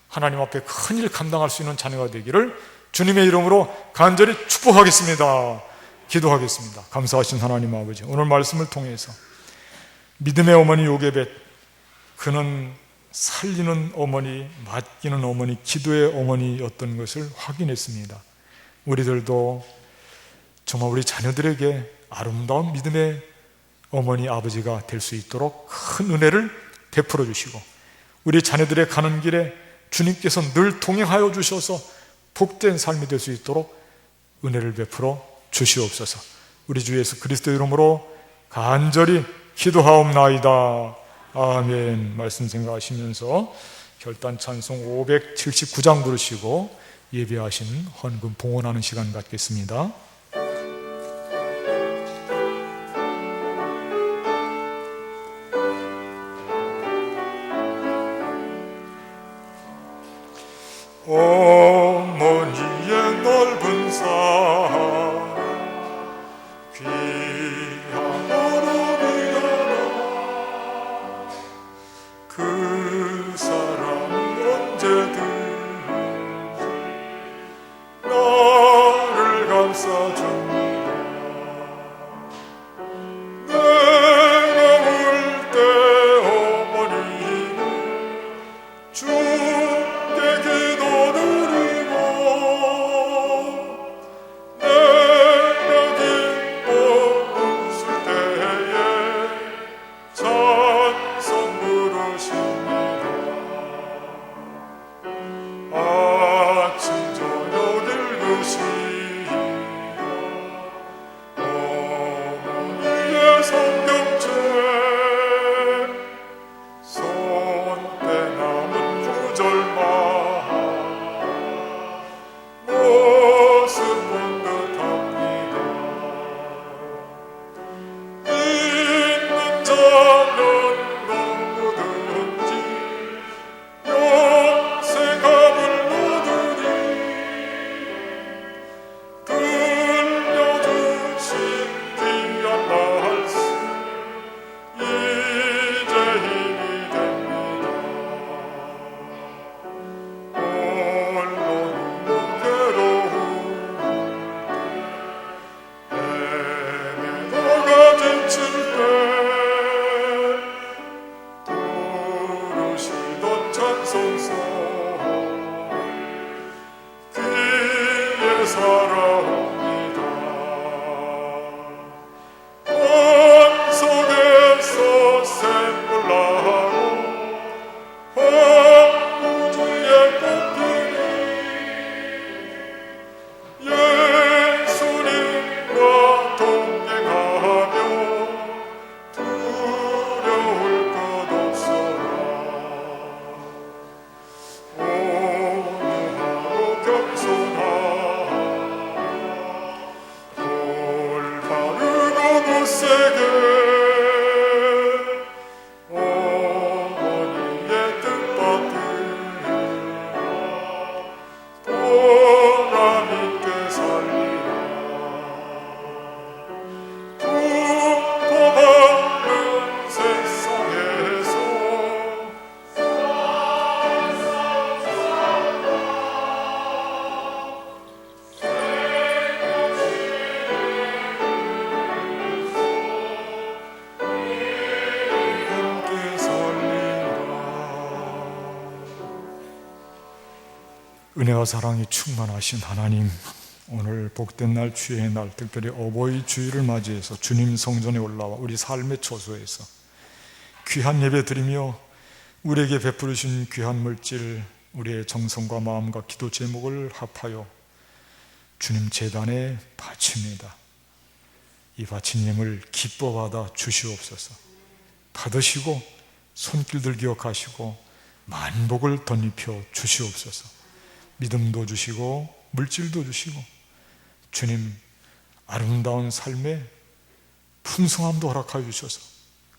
S1: 하나님 앞에 큰 일 감당할 수 있는 자녀가 되기를 주님의 이름으로 간절히 축복하겠습니다. 기도하겠습니다. 감사하신 하나님 아버지, 오늘 말씀을 통해서 믿음의 어머니 요게벳, 그는 살리는 어머니, 맡기는 어머니, 기도의 어머니였던 것을 확인했습니다. 우리들도 정말 우리 자녀들에게 아름다운 믿음의 어머니, 아버지가 될 수 있도록 큰 은혜를 베풀어 주시고 우리 자녀들의 가는 길에 주님께서 늘 동행하여 주셔서 복된 삶이 될 수 있도록 은혜를 베풀어 주시옵소서. 우리 주 예수 그리스도 이름으로 간절히 기도하옵나이다. 아멘. 말씀 생각하시면서 결단 찬송 579장 부르시고 예배하신 헌금 봉헌하는 시간 갖겠습니다. 어머니의 넓은 사랑 귀한 어록이여라 그 사랑은 언제든지 나를 감싸줍니다. 내가 울 때 어머니는 주께 기도드리고 내가 기뻐 웃을 때에 찬송 부르십니다. 아침 저녁 읽으시며 바라옵니다. 온 속에서 샘물 나고 온 우주에 꽃피니 예수님과 동행하며 두려울 것 없어라. 온유하고 겸손하고 올바르고 굳세게 어머니의 뜻받들어 보람있게 살리라. 풍포하는 세상에서 함께 살리라. 은혜와 사랑이 충만하신 하나님, 오늘 복된 날, 주의 날, 특별히 어버이 주일을 맞이해서 주님 성전에 올라와 우리 삶의 초소에서 귀한 예배 드리며 우리에게 베푸르신 귀한 물질, 우리의 정성과 마음과 기도 제목을 합하여 주님 제단에 바칩니다. 이 바친 예물 기뻐 받아 주시옵소서. 받으시고 손길들 기억하시고 만복을 덧입혀 주시옵소서. 믿음도 주시고 물질도 주시고 주님 아름다운 삶의 풍성함도 허락하여 주셔서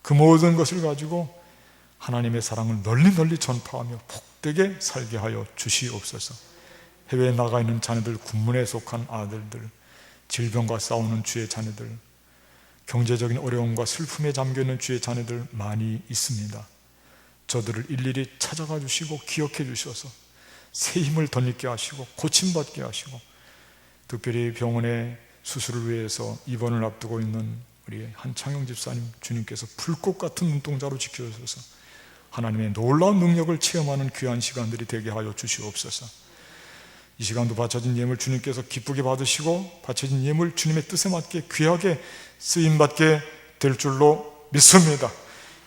S1: 그 모든 것을 가지고 하나님의 사랑을 널리 전파하며 복되게 살게 하여 주시옵소서. 해외에 나가 있는 자녀들, 군문에 속한 아들들, 질병과 싸우는 주의 자녀들, 경제적인 어려움과 슬픔에 잠겨있는 주의 자녀들 많이 있습니다. 저들을 일일이 찾아가 주시고 기억해 주셔서 새 힘을 덧입게 하시고 고침받게 하시고, 특별히 병원에 수술을 위해서 입원을 앞두고 있는 우리 한창영 집사님, 주님께서 불꽃 같은 눈동자로 지켜주셔서 하나님의 놀라운 능력을 체험하는 귀한 시간들이 되게 하여 주시옵소서. 이 시간도 바쳐진 예물 주님께서 기쁘게 받으시고 바쳐진 예물 주님의 뜻에 맞게 귀하게 쓰임받게 될 줄로 믿습니다.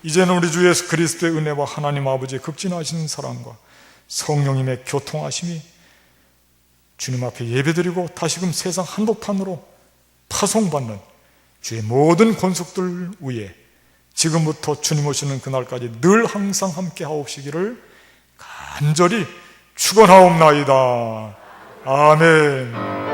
S1: 이제는 우리 주 예수 그리스도의 은혜와 하나님 아버지의 극진하신 사랑과 성령님의 교통하심이 주님 앞에 예배드리고 다시금 세상 한복판으로 파송받는 주의 모든 권속들 위에 지금부터 주님 오시는 그날까지 늘 항상 함께 하옵시기를 간절히 축원하옵나이다. 아멘.